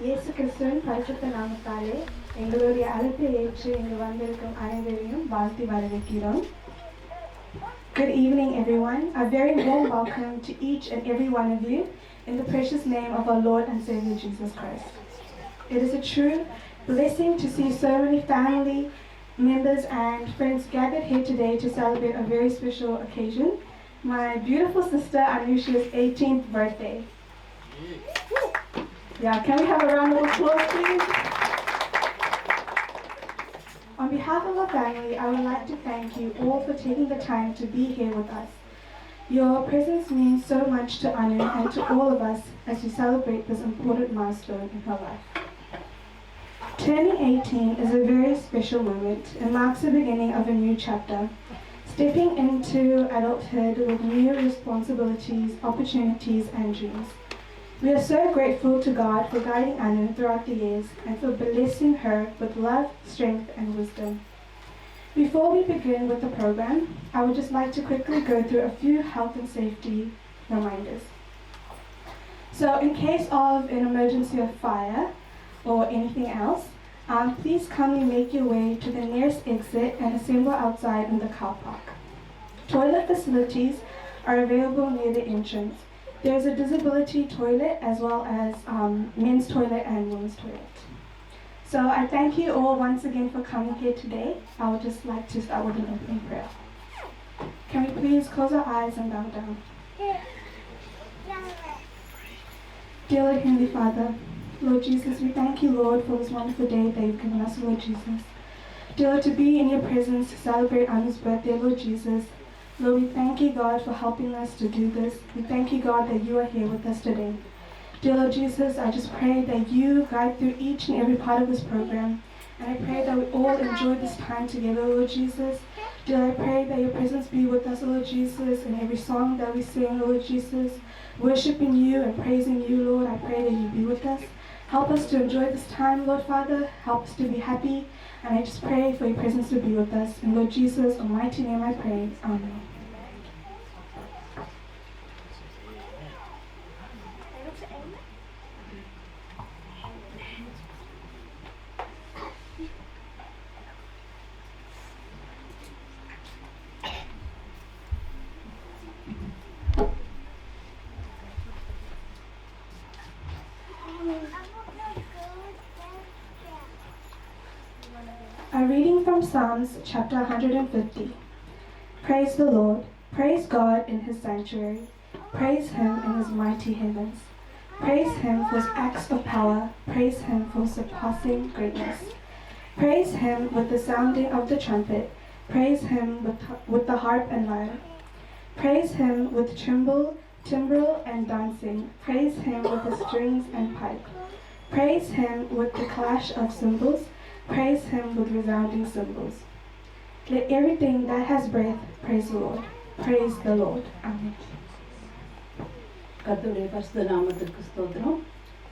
இயேசு கிறிஸ்துவின் பரிசுத்த நாமத்தாலே எங்களுடைய அழைப்பை ஏற்று இங்கு வந்திருக்கும் அனைவரையும் வாழ்த்தி வரவேற்கிறோம். Good evening, everyone. A very warm welcome to each and every one of you in the precious name of our Lord and Savior Jesus Christ. It is a true blessing to see so many family members and friends gathered here today to celebrate a very special occasion. My beautiful sister Anusha's 18th birthday. Yeah, can we have a round of applause, please? On behalf of our family, I would like to thank you all for taking the time to be here with us. Your presence means so much to Anu and to all of us as we celebrate this important milestone in her life. Turning 18 is a very special moment and marks the beginning of a new chapter, stepping into adulthood with new responsibilities, opportunities, and dreams. We are so grateful to God for guiding Anu throughout the years and for blessing her with love, strength, and wisdom. Before we begin with the program, I would just like to quickly go through a few health and safety reminders. So in case of an emergency of fire or anything else, please kindly make your way to the nearest exit and assemble outside in the car park. Toilet facilities are available near the entrance. There is a disability toilet as well as men's toilet and women's toilet. So I thank you all once again for coming here today. I would just like to start with an opening prayer. Can we please close our eyes and bow down? Dear Lord, Heavenly Father, Lord Jesus, we thank you, Lord, for this wonderful day that you've given us, Lord Jesus. Dear Lord, to be in your presence to celebrate Anu's birthday, Lord Jesus. Lord, we thank you, God, for helping us to do this. We thank you, God, that you are here with us today. Dear Lord Jesus, I just pray that you guide through each and every part of this program. And I pray that we all enjoy this time together, Lord Jesus. Dear, I pray that your presence be with us, Lord Jesus, in every song that we sing, Lord Jesus. Worshiping you and praising you, Lord, I pray that you be with us. Help us to enjoy this time, Lord Father. Help us to be happy. And I just pray for your presence to be with us. In Lord Jesus' almighty name I pray. Amen. A reading from Psalms chapter 150. Praise the Lord. Praise God in his sanctuary. Praise him in his mighty heavens. Praise him for his acts of power. Praise him for surpassing greatness. Praise him with the sounding of the trumpet. Praise him with the harp and lyre. Praise him with timbrel and dancing. Praise him with the strings and pipe. Praise him with the clash of cymbals. Praise him with resounding cymbals. Let everything that has breath praise the Lord. Praise the Lord. Amen. கர்த்தருடைய பரிசுத்த நாமத்திற்கு ஸ்தோத்திரம்.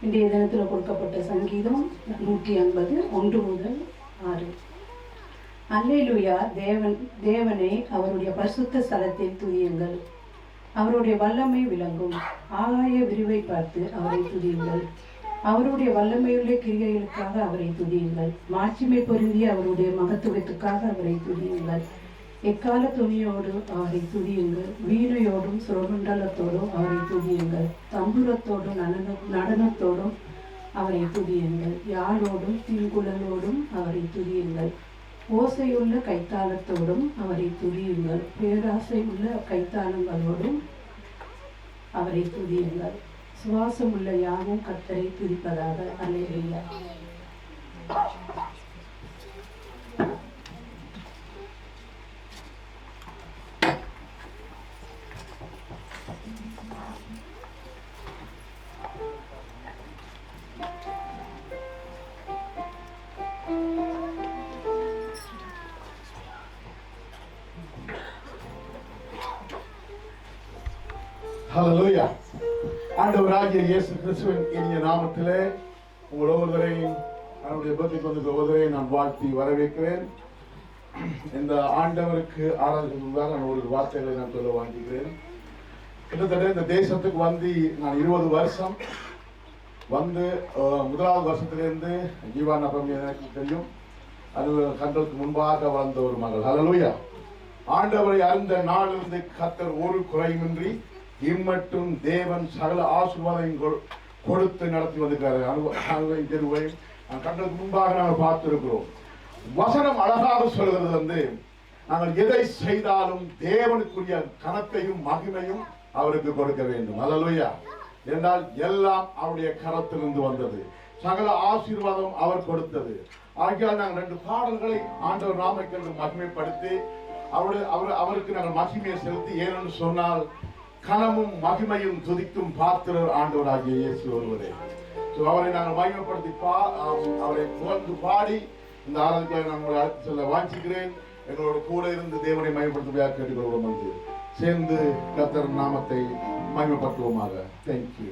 இன்றைய தினத்தில் கொடுக்கப்பட்ட சங்கீதம் 150 1 முதல் 6. அல்லேலூயா. தேவனை அவருடைய பரிசுத்த ஸ்தலத்தில் துதியுங்கள். அவருடைய வல்லமை விளங்கும். ஆகாய விரிவை பார்த்து அவரை துதியுங்கள். அவருடைய வல்லமையுள்ள கிரியைகளுக்காக அவரை துதியுங்கள். மாட்சிமை பொருந்திய அவருடைய மகத்துவத்துக்காக அவரை துதியுங்கள். எக்கால துணியோடு அவரை துதியுங்கள். வீணையோடும் சுரமண்டலத்தோடும் அவரை துதியுங்கள். தம்புரத்தோடும் நடனத்தோடும் அவரை துதியுங்கள். யாழோடும் தீங்குழலோடும் அவரை துதியுங்கள். ஓசையுள்ள கைத்தாளத்தோடும் அவரை துதியுங்கள். பேராசை உள்ள கைத்தாளங்களோடும் அவரை துதியுங்கள். சுவாசமுள்ள யாவும் கர்த்தரை துதிப்பதாக. அல்லேலூயா. Hallelujah. ஆண்டவராகிய இயேசு கிறிஸ்துவின் இனிய நாமத்திலே உங்கள் ஒவ்வொருவரையும் அவருடைய பக்திக்கு வந்து ஒவ்வொருவரையும் நான் வாழ்த்தி வரவேற்கிறேன். இந்த ஆண்டவருக்கு ஆராதனைக்கு முன்பாக நான் ஒரு வார்த்தைகளை நான் சொல்ல வாங்கிக்கிறேன். கிட்டத்தட்ட இந்த தேசத்துக்கு வந்து நான் 20 வருஷம். வந்து முதலாவது வருஷத்திலிருந்து ஜீவான் அப்பம் எனக்கு தெரியும். அது கண்களுக்கு முன்பாக வளர்ந்த ஒரு மகள். ஹல்லேலூயா. ஆண்டவரை அறிந்த நாளிலிருந்து கர்த்தர் ஒரு குறையுமின்றி இம்மட்டும் தேவன் சகல ஆசீர்வாதங்கள் கொடுத்து நடத்தி வந்திருக்கிறார். தெருவை கண்களுக்கு முன்பாக நாங்கள் பார்த்திருக்கிறோம். வசனம் அழகாக சொல்கிறது வந்து, நாங்கள் எதை செய்தாலும் தேவனுக்குரிய கனத்தையும் மகிமையும் அவருக்கு கொடுக்க வேண்டும். ஹல்லேலூயா. என்றால் எல்லாம் அவருடைய கரத்திலிருந்து வந்தது. சகல ஆசீர்வாதம் அவர் கொடுத்தது. ஆகியால் நாங்கள் 2 பாடல்களை ஆண்டவர் நாமக்கென்று மகிமைப்படுத்தி அவருக்கு நாங்கள் மகிமையை செலுத்தி, ஏனென்று சொன்னால் கனமும் மகிமையும் துதிக்கும் பாத்திரர் ஆண்டவராகிய இயேசு ஒருவரே. அவரை நாங்கள் மகிமைப்படுத்தி அவரை புகழ்ந்து பாடி இந்த ஆராதனைகளை நான் உங்களை அழைத்து செல்ல வாஞ்சிக்கிறேன். எங்களோட கூட இருந்து தேவனை மகிமைப்படுத்துவதாக கேட்டுக்கொள்வோம். வந்து சேர்ந்து கர்த்தர் நாமத்தை மகிமைப்படுத்துவோமாக. தேங்க்யூ.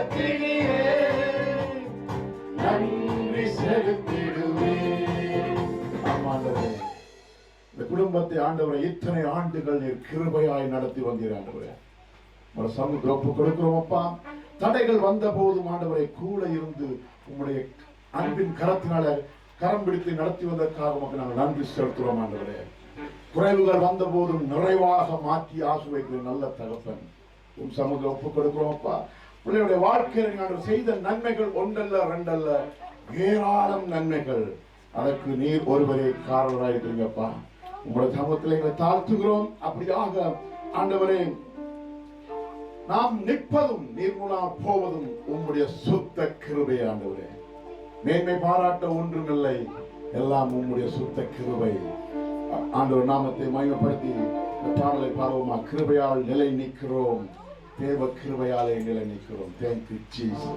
கரத்தினிலே நன்றி செலுத்திடுவேன். ஆமாண்டவரே, இந்த குடும்பத்தை ஆண்டவரை இத்தனை ஆண்டுகள் நீர் கிருபையாய் நடத்தி வந்தீர் ஆண்டவரே. ஒரு சமூக ஒப்பு கொடுக்கிறோம் அப்பா. தடைகள் வந்த போதும் ஆண்டவரை கூட இருந்து உங்களுடைய அன்பின் கரத்தினால கரம் பிடித்து நடத்தி வந்ததற்காக உமக்கு நாங்கள் நன்றி செலுத்துகிறோம் ஆண்டவரே. குறைவுகள் வந்த போதும் நிறைவாக மாற்றி ஆசுவைக்கிற நல்ல தகப்பன் உன் சமூக ஒப்பு கொடுக்கிறோம் அப்பா. பிள்ளைகளுடைய வாழ்க்கையில் நீங்கள் செய்த நன்மைகள் ஒன்றல்ல ரெண்டல்ல, ஏராளம் நன்மைகள். அதற்கு நீர் ஒருவரே காரணராயிருக்கிறீங்கப்பா. உங்களுடைய சமூகத்தில் எங்களை தாழ்த்துகிறோம். அப்படியாக ஆண்டவரே, நாம் நிற்பதும் நீர் மூலம் போவதும் உம்முடைய சுத்த கிருபை ஆண்டவரே. மேன்மை பாராட்ட ஒன்றுமில்லை, எல்லாம் உம்முடைய சுத்த கிருபை. ஆண்டவர் நாமத்தை மகிமைப்படுத்தி இந்த பாடலை பாடுவோமா? கிருபையால் நிலை நிற்கிறோம், தேவ கிருபையாலே நிலை நிற்கிறோம். Thank you, Jesus.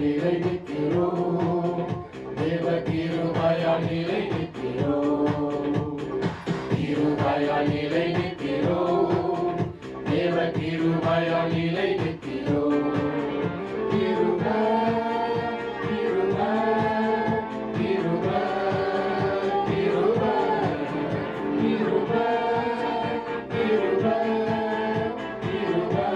நிலை நிற்கிறோம், தேவ கிருபையால் நிலை நிற்கிறோம். கிருபையால் நிலை நிற்கிறோம், தேவ கிருபையால் நிலை நிற்கிறோம். கிருபை கிருபை கிருபை கிருபை கிருபை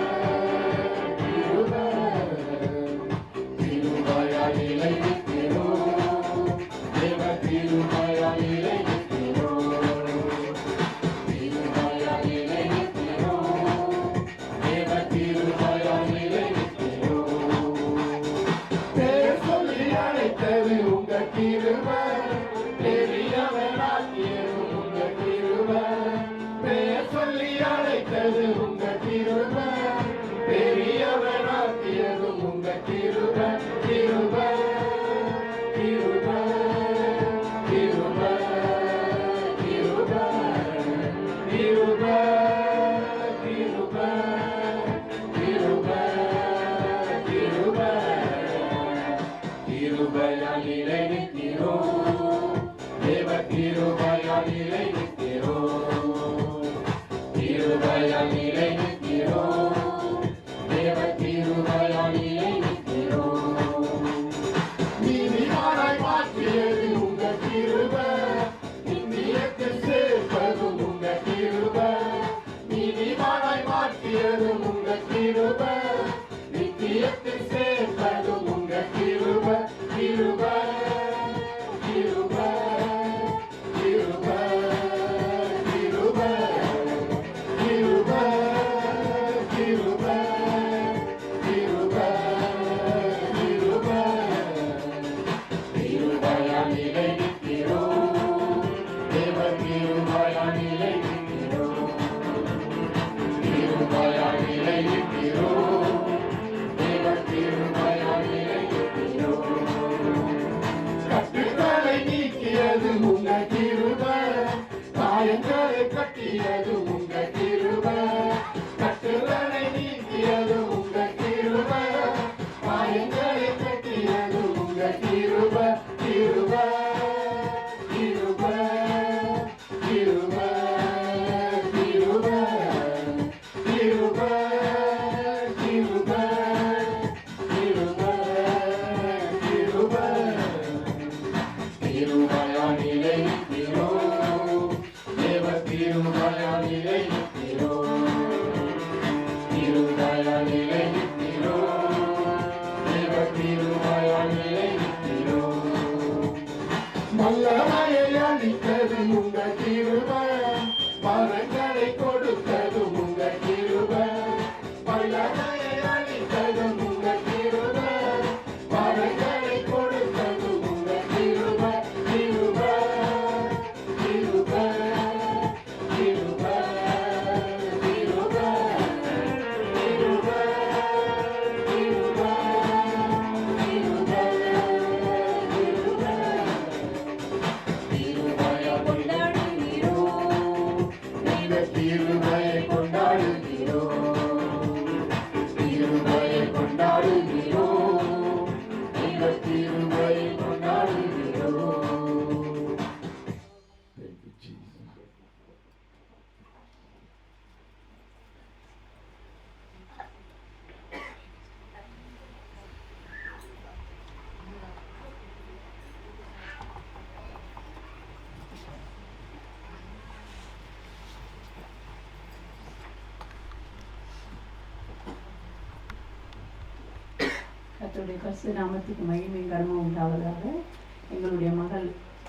கிருபை கிருபையால் நிலை நிற்கிறோம், தேவ கிருபையால் நிலை நிற்கிறோம். கிருபையால் நிலை நிற்கிறோம், தேவ கிருபையால் நிலை நிற்கிறோம். நீதிமானாய் மாற்றியது உங்க கிருபை, நித்தியத்தில் சேர்ப்பது உங்க கிருபை. நீதிமானாய் மாற்றியது உங்க கிருபை, நித்தியத்தில் சேர்ப்பது உங்க கிருபை. கிருபை கிருபை கிருபை கிருபை கிருபை கிருபை கிருபை கிருபை. கிருபையால் நிலை நிற்கிறோம், தேவ கிருபையால் நிலை நிற்கிறோம். கிருபையால் நிலை கர்த்தருடைய பரிசுத்த நாமத்துக்கு மகிமை கர்மம் உண்டாவதாக. எங்களுடைய மகள்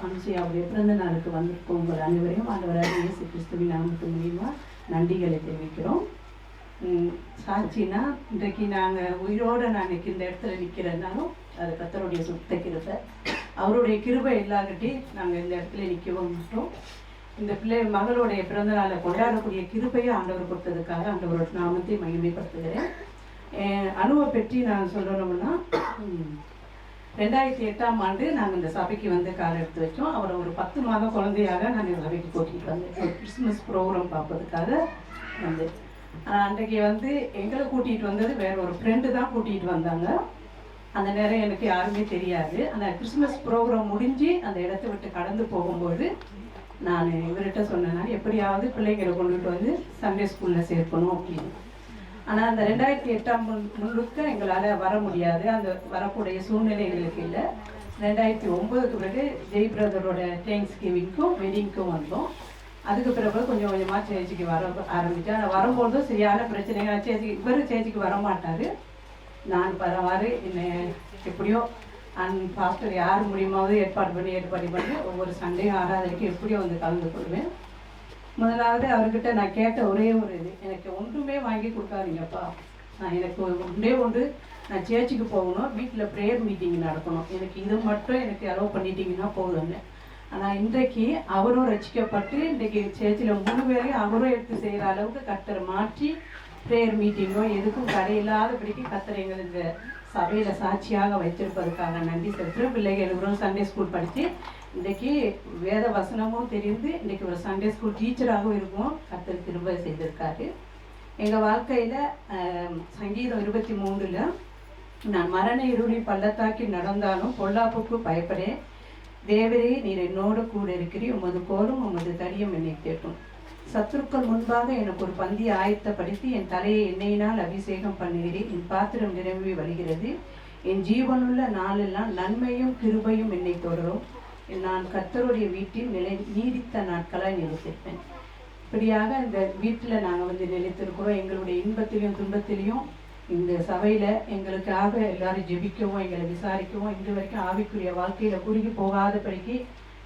அனுசையாவுடைய பிறந்த நாளுக்கு வந்திருக்கும் உங்கள் அனைவரையும் ஆண்டவராகிய இயேசு கிறிஸ்துவின் நாமத்து மூலியமா நன்றிகளை தெரிவிக்கிறோம். சாட்சினா இன்றைக்கு நாங்கள் உயிரோடு நான் இந்த இடத்துல நிற்கிறேன்னாலும் அது கர்த்தருடைய சுத்த கிருபை. அவருடைய கிருபை இல்லாதட்டி நாங்கள் இந்த இடத்துல நிற்கவும் மாட்டோம். இந்த மகளுடைய பிறந்த நாளை கொண்டாடக்கூடிய கிருபையை ஆண்டவர் கொடுத்ததுக்காக ஆண்டவரோட நாமத்தை மகிமைப்படுத்துகிறேன். அனுவை பற்றி நான் சொல்லணும்னா 2008ஆம் ஆண்டு நாங்கள் இந்த சபைக்கு வந்து கால் எடுத்து வச்சோம். அவரை ஒரு 10 மாத குழந்தையாக நான் இந்த சபைக்கு கூட்டிகிட்டு வந்தேன். ஒரு கிறிஸ்துமஸ் ப்ரோக்ராம் பார்ப்பதுக்காக வந்து அன்றைக்கு வந்து எங்களை கூட்டிகிட்டு வந்தது வேற ஒரு ஃப்ரெண்டு தான் கூட்டிகிட்டு வந்தாங்க. அந்த நேரம் எனக்கு யாருமே தெரியாது. அந்த கிறிஸ்துமஸ் ப்ரோக்ராம் முடிஞ்சு அந்த இடத்த விட்டு கடந்து போகும்போது நான் இவர்கிட்ட சொன்னேன்னா எப்படியாவது பிள்ளைங்களை கொண்டுட்டு வந்து சண்டே ஸ்கூலில் சேர்க்கணும் அப்படின்னு. ஆனால் அந்த 2008ஆம் முழுக்க எங்களால் வர முடியாது. அந்த வரக்கூடிய சூழ்நிலை எங்களுக்கு இல்லை. 2009க்கு பிறகு ஜெய் பிரதரோட தேங்க்ஸ் கிவிங்க்கும் வெட்டிங்க்கும் வந்தோம். அதுக்கு பிறகு கொஞ்சம் கொஞ்சமாக சேர்ச்சிக்கு வர ஆரம்பித்தேன். ஆனால் வரும்போதும் சரியான பிரச்சனைகள் சேர்ச்சிக்கு வர மாட்டார். நான் பரவாறு என்னை எப்படியோ பாஸ்டர் யார் மூலியமாவது ஏற்பாடு பண்ணி ஒவ்வொரு சண்டையும் ஆராதனைக்கு எப்படியோ வந்து கலந்து கொள்வேன். முதலாவது அவர்கிட்ட நான் கேட்ட ஒரே ஒரு இது, எனக்கு ஒன்றுமே வாங்கி கொடுக்காதீங்கப்பா. எனக்கு ஒன்று நான் சேர்ச்சுக்கு போகணும், வீட்டில் ப்ரேயர் மீட்டிங் நடக்கணும், எனக்கு இது மட்டும் எனக்கு அலோவ் பண்ணிட்டீங்கன்னா போதுங்க. ஆனால் இன்றைக்கு அவரும் ரசிக்கப்பட்டு இன்றைக்கு சேர்ச்சில் 3 பேரையும் அவரும் எடுத்து செய்கிற அளவுக்கு கர்த்தரை மாற்றி ப்ரேயர் மீட்டிங்கோ எதுக்கும் கடையில்லாதபடிக்கு கர்த்தரை எங்கள் இந்த சபையில் சாட்சியாக வைத்திருப்பதற்காக நன்றி செலுத்துகிறோம். பிள்ளைகள் எல்லோரும் சண்டே ஸ்கூல் படித்து இன்றைக்கி வேத வசனமும் தெரிந்து இன்றைக்கி ஒரு சண்டே ஸ்கூல் டீச்சராகவும் இருக்கும். கர்த்தர் திரும்ப செய்திருக்காரு. எங்கள் வாழ்க்கையில் சங்கீதம் 23ல் நான் மரண இருளி பள்ளத்தாக்கி நடந்தாலும் பொல்லாப்புக்கு பயப்படேன், தேவரே நீர் என்னோடு கூட இருக்கிறீர், உமது கோலும் உமது தடியும் என்னை தேட்டும். சத்துருக்கள் முன்பாக எனக்கு ஒரு பந்தியை ஆயத்தப்படுத்தி என் தலையை எண்ணெயினால் அபிஷேகம் பண்ணுகிறேன், என் பாத்திரம் நிரம்பி வழிகிறது, என் ஜீவனுள்ள நாளெல்லாம் நன்மையும் கிருபையும் என்னை தொடரும், நான் கர்த்தருடைய வீட்டில் நீடித்த நாட்களாய் நிலைத்திருப்பேன். இப்படியாக இந்த வீட்டில் நாங்கள் வந்து நிலைத்திருக்கிறோம். எங்களுடைய இன்பத்திலையும் துன்பத்திலையும் இந்த சபையில் எங்களுக்காக எல்லாரும் ஜெபிக்கவும் எங்களை விசாரிக்கவும் இன்று வரைக்கும் ஆவிக்குரிய வாழ்க்கையில் குறுகி போகாதபடிக்கு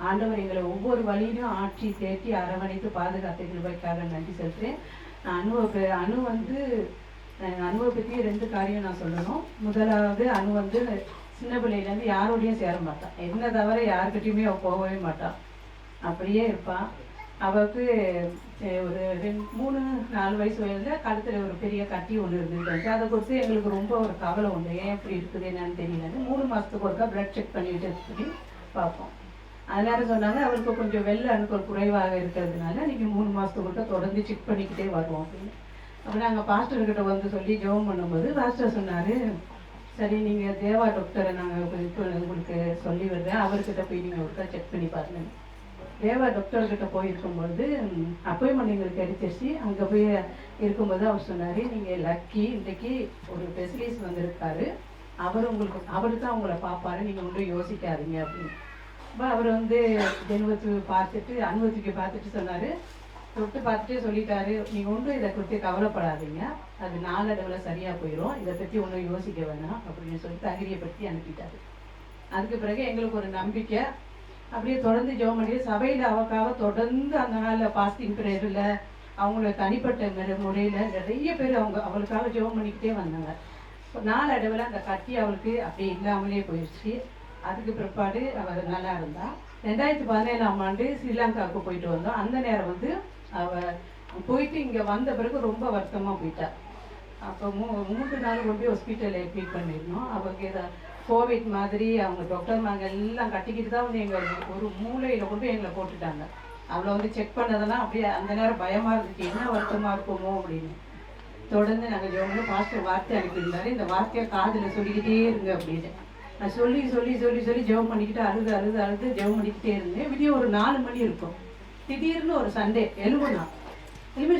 ஆண்டவர் எங்களை ஒவ்வொரு வழியிலும் ஆற்றி தேற்றி அரவணைத்து பாதுகாத்த கிருபைக்காக நன்றி செலுத்துகிறேன். அனுவை பற்றி 2 காரியம் நான் சொல்லணும். முதலாவது, அனு வந்து சின்ன பிள்ளையிலேருந்து யாரோடையும் சேர மாட்டான். என்ன தவிர யாருக்கிட்டையுமே அவள் போகவே மாட்டான், அப்படியே இருப்பான். அவளுக்கு ஒரு 3-4 வயசு வயதில் கழுத்தில் ஒரு பெரிய கட்டி ஒன்று இருந்துட்டு அதை குறித்து எங்களுக்கு ரொம்ப ஒரு கவலை உண்டு. ஏன் இப்படி இருக்குது என்னன்னு தெரியல. 3 மாதத்துக்கு ஒருக்கா பிளட் செக் பண்ணிட்டு சொல்லி பார்ப்போம். அதனால சொன்னாங்க அவருக்கு கொஞ்சம் வெள்ளை அணுக்கள் குறைவாக இருக்கிறதுனால நீங்கள் 3 மாதத்துக்கு ஒருக்கா தொடர்ந்து செக் பண்ணிக்கிட்டே வருவோம் அப்படின்னு. அப்போ நாங்கள் பாஸ்டர்கிட்ட வந்து சொல்லி ஜெபம் பண்ணும்போது பாஸ்டர் சொன்னார், சரி நீங்கள் தேவா டாக்டரை நாங்கள் இப்போ உங்களுக்கு சொல்லி விடுறேன், அவர்கிட்ட போய் நீங்கள் ஒருக்கா செக் பண்ணி பாருங்க. தேவா டாக்டர்கிட்ட போயிருக்கும்போது அப்பாயின்மெண்ட் எங்களுக்கு கிடைச்சிருச்சு. அங்கே போய் இருக்கும்போது அவர் சொன்னார், நீங்கள் லக்கி, இன்றைக்கு ஒரு ஸ்பெஷலிஸ்ட் வந்திருக்காரு, அவர் தான் உங்களை பார்ப்பாரு, நீங்கள் ஒன்றும் யோசிக்காதீங்க அப்படின்னு. அப்போ அவர் வந்து அனுபவத்துக்கு பார்த்துட்டு சொன்னார், தொட்டு பார்த்துட்டே சொல்லிட்டாரு, நீங்கள் ஒன்றும் இதை குறித்து கவலைப்படாதீங்க, அது நாளடைவில் சரியாக போயிடும், இதை பற்றி ஒன்றும் யோசிக்க வேணாம் அப்படின்னு சொல்லி தைரியப்படுத்தி அனுப்பிட்டாரு. அதுக்கு பிறகு எங்களுக்கு ஒரு நம்பிக்கை. அப்படியே தொடர்ந்து ஜெபம் பண்ணி சபையில் அவக்காக தொடர்ந்து அந்த நாளில் பாஸ்டிங் ப்ரேயரில் அவங்கள தனிப்பட்ட முறையில் நிறைய பேர் அவளுக்காக ஜெபம் பண்ணிக்கிட்டே வந்தாங்க. நாளடைவில் அந்த கட்டி அவளுக்கு அப்படி இல்லாமலே போயிடுச்சு. அதுக்கு பிற்பாடு அவள் நல்லா இருந்தாள். 2017ஆம் ஆண்டு ஸ்ரீலங்காவுக்கு போயிட்டு வந்தோம். அந்த நேரம் வந்து அவள் போயிட்டு இங்கே வந்த பிறகு ரொம்ப வருத்தமாக போயிட்டா. அப்போ 3 நாள் கொண்டு போய் ஹாஸ்பிட்டலில் அட்மிட் பண்ணியிருந்தோம். அவளுக்கு கோவிட் மாதிரி அவங்க டாக்டர்மாங்க எல்லாம் கட்டிக்கிட்டு தான் வந்து எங்கள் ஒரு மூலையில் கொண்டு எங்களை போட்டுட்டாங்க. அவளை வந்து செக் பண்ணதெல்லாம் அப்படியே அந்த நேரம் பயமாக இருந்துச்சு, என்ன வருத்தமாக இருக்குமோ அப்படின்னு. தொடர்ந்து நாங்கள் ஜெபம் பாஸ்டர் வார்த்தை அனுப்பியிருந்தாரு, இந்த வார்த்தையை காதில் சொல்லிக்கிட்டே இருங்க அப்படின்னு. நான் சொல்லி சொல்லி சொல்லி சொல்லி ஜெபம் பண்ணிக்கிட்டு அழுது ஜெபம் பண்ணிக்கிட்டே இருந்தேன். விடிய ஒரு 4 மணி இருக்கும். திடீர்னு ஒரு சண்டே எழுபுனா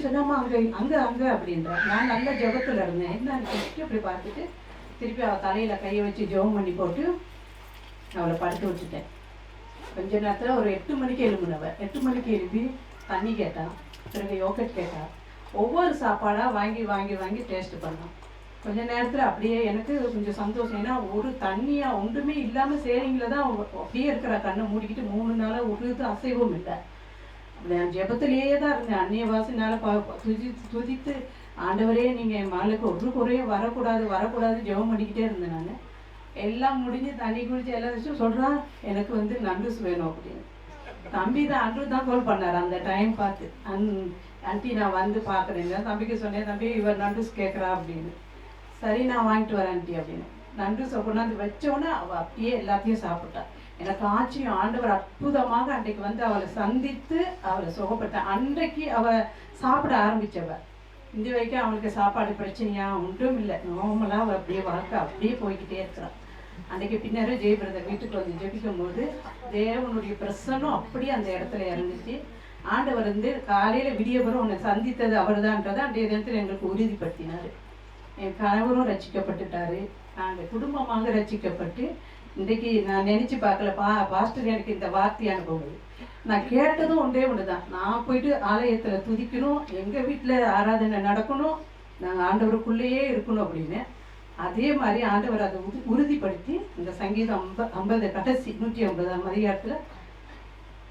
சொன்னாமா அங்கே அப்படின்ற. நான் நல்ல ஜெபத்தில் இருந்தேன். என்னன்னு கேட்டு அப்படி பார்த்துட்டு திருப்பி அவள் தலையில் கையை வச்சு ஜெபம் பண்ணி போட்டு அவளை படுத்து வச்சுட்டேன். கொஞ்ச நேரத்தில் ஒரு 8 மணிக்கு எழும்புனவ. 8 மணிக்கு எழுப்பி தண்ணி கேட்டான், பிறகு யோகட் கேட்டான். ஒவ்வொரு சாப்பாடாக வாங்கி வாங்கி வாங்கி டேஸ்ட் பண்ணோம். கொஞ்ச நேரத்தில் அப்படியே எனக்கு கொஞ்சம் சந்தோஷம். ஏன்னா ஒரு தண்ணியாக ஒன்றுமே இல்லாமல் சேரிங்கில் தான் அப்படியே இருக்கிற கண்ணை மூடிக்கிட்டு 3 நாளாக ஒரு இது அசைவும் இல்லை. நான் ஜெபத்திலேயே தான் இருந்தேன். அந்நிய வாசினால துதித்து ஆண்டவரே நீங்கள் என் மகளுக்கு ஒரு குறையும் வரக்கூடாது ஜெபம் பண்ணிக்கிட்டே இருந்தேன். நான் எல்லாம் முடிஞ்சு தண்ணி குடிச்சு எல்லாம் வச்சு சொல்கிறான், எனக்கு வந்து நண்டூஸ் வேணும் அப்படின்னு. தம்பி தான் அன்று தான் கால் பண்ணார் அந்த டைம் பார்த்து. ஆண்டி நான் வந்து பார்க்குறேன். தம்பிக்கு சொன்னேன், தம்பி இவர் நண்டூஸ் கேட்குறா அப்படின்னு. சரி நான் வாங்கிட்டு வரேன் ஆண்டி அப்படின்னு. நண்டூஸை கொண்டாந்து வச்சோன்னே அவள் அப்படியே எல்லாத்தையும் சாப்பிட்டா. எனக்கு ஆட்சியும் ஆண்டவர் அற்புதமாக அன்றைக்கு வந்து அவளை சந்தித்து அவளை சுகப்பட்ட அன்றைக்கு அவள் சாப்பிட ஆரம்பித்தவ. இந்த வரைக்கும் அவளுக்கு சாப்பாடு பிரச்சனையா ஒன்றும் இல்லை. நார்மலாக அவள் அப்படியே வாழ்க்கை அப்படியே போய்கிட்டே இருக்கிறான். அன்றைக்கு பின்னரே ஜெயபிரதர் வீட்டுக்கு வந்து ஜெபிக்கும் போது தேவனுடைய பிரசன்னம் அப்படியே அந்த இடத்துல இறங்குச்சு. ஆண்டவர் வந்து காலையில் விடியபுறம் உன்னை சந்தித்தது அவர் தான்றதை அன்றைய தினத்தில் எங்களுக்கு உறுதிப்படுத்தினார். என் கணவரும் ரசிக்கப்பட்டுட்டாரு, நாங்கள் குடும்பமாக ரசிக்கப்பட்டு இன்றைக்கு நான் நினச்சி பார்க்கல. பாஸ்டர் எனக்கு இந்த வார்த்தை அனுப்புவது நான் கேட்டதும் ஒன்று தான். நான் போயிட்டு ஆலயத்தில் துதிக்கணும், எங்கள் வீட்டில் ஆராதனை நடக்கணும், நாங்கள் ஆண்டவருக்குள்ளேயே இருக்கணும் அப்படின்னு. அதே மாதிரி ஆண்டவர் அதை உறுதிப்படுத்தி இந்த சங்கீதம் 50 கடைசி 150ஆம் அதிகாரத்தில்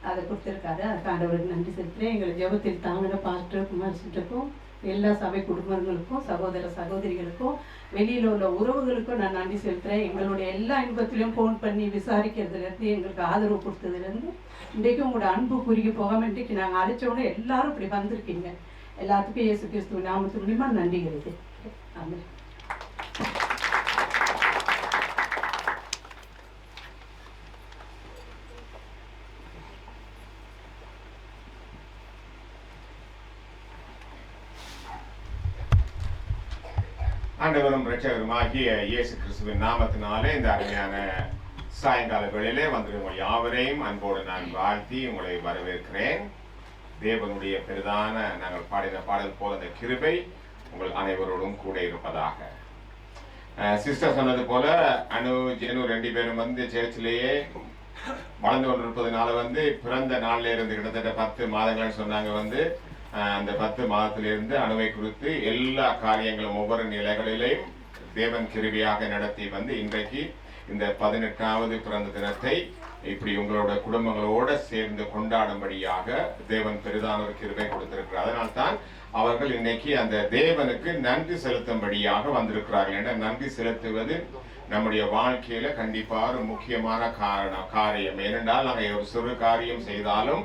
அதை கொடுத்துருக்காரு. அதுக்கு ஆண்டவருக்கு நன்றி செலுத்துகிறேன். எங்களை ஜெபத்தில் தாங்கின பாஸ்டர் குமார்சிட்டுக்கும் எல்லா சபை குடும்பங்களுக்கும் சகோதர சகோதரிகளுக்கும் வெளியில் உள்ள உறவுகளுக்கும் நான் நன்றி செலுத்துகிறேன். எங்களுடைய எல்லா இன்பத்திலையும் ஃபோன் பண்ணி விசாரிக்கிறதுலேருந்து எங்களுக்கு ஆதரவு கொடுத்ததுலேருந்து இன்றைக்கும் உங்களோட அன்பு குறுகி போகாமல் இன்றைக்கு நாங்கள் அழைச்சோன்னே எல்லாரும் இப்படி வந்திருக்கீங்க. எல்லாத்துக்கும் இயேசு கிறிஸ்துவ நாமத்து மூலியமா நன்றி கிடைக்கு. ஆமாம். ஆண்டவரும் இரட்சகருமாகிய இயேசு கிறிஸ்துவின் நாமத்தினாலே இந்த அருமையான சாயங்கால வேளையிலே வந்திருக்கும் யாவரையும் அன்போடு நான் வாழ்த்தி உங்களை வரவேற்கிறேன். தேவனுடைய பெரிதான நாங்கள் பாடின பாடல் போல அந்த கிருபை உங்கள் அனைவரோடும் கூட இருப்பதாக. சிஸ்டர் சொன்னது போல ஜெனு 2 பேரும் வந்து சேர்ச்சிலேயே வளர்ந்து கொண்டிருப்பதனால பிறந்த நாள்ல இருந்து கிட்டத்தட்ட 10 மாதங்கள் சொன்னாங்க. அந்த 10 மாதத்திலிருந்து அணுவை குறித்து எல்லா காரியங்களும் ஒவ்வொரு நிலைகளிலையும் தேவன் கிருபையாக நடத்தி இன்றைக்கு இந்த 18வது பிறந்த தினத்தை இப்படி உங்களோட குடும்பங்களோட சேர்ந்து கொண்டாடும்படியாக தேவன் பெரிதான ஒரு கிருபை கொடுத்திருக்கிறார். அதனால்தான் அவர்கள் இன்னைக்கு அந்த தேவனுக்கு நன்றி செலுத்தும்படியாக வந்திருக்கிறார்கள். என்ற நன்றி செலுத்துவது நம்முடைய வாழ்க்கையில கண்டிப்பாக ஒரு முக்கியமான காரியம். ஏனென்றால் நாங்கள் ஒரு சிறு காரியம் செய்தாலும்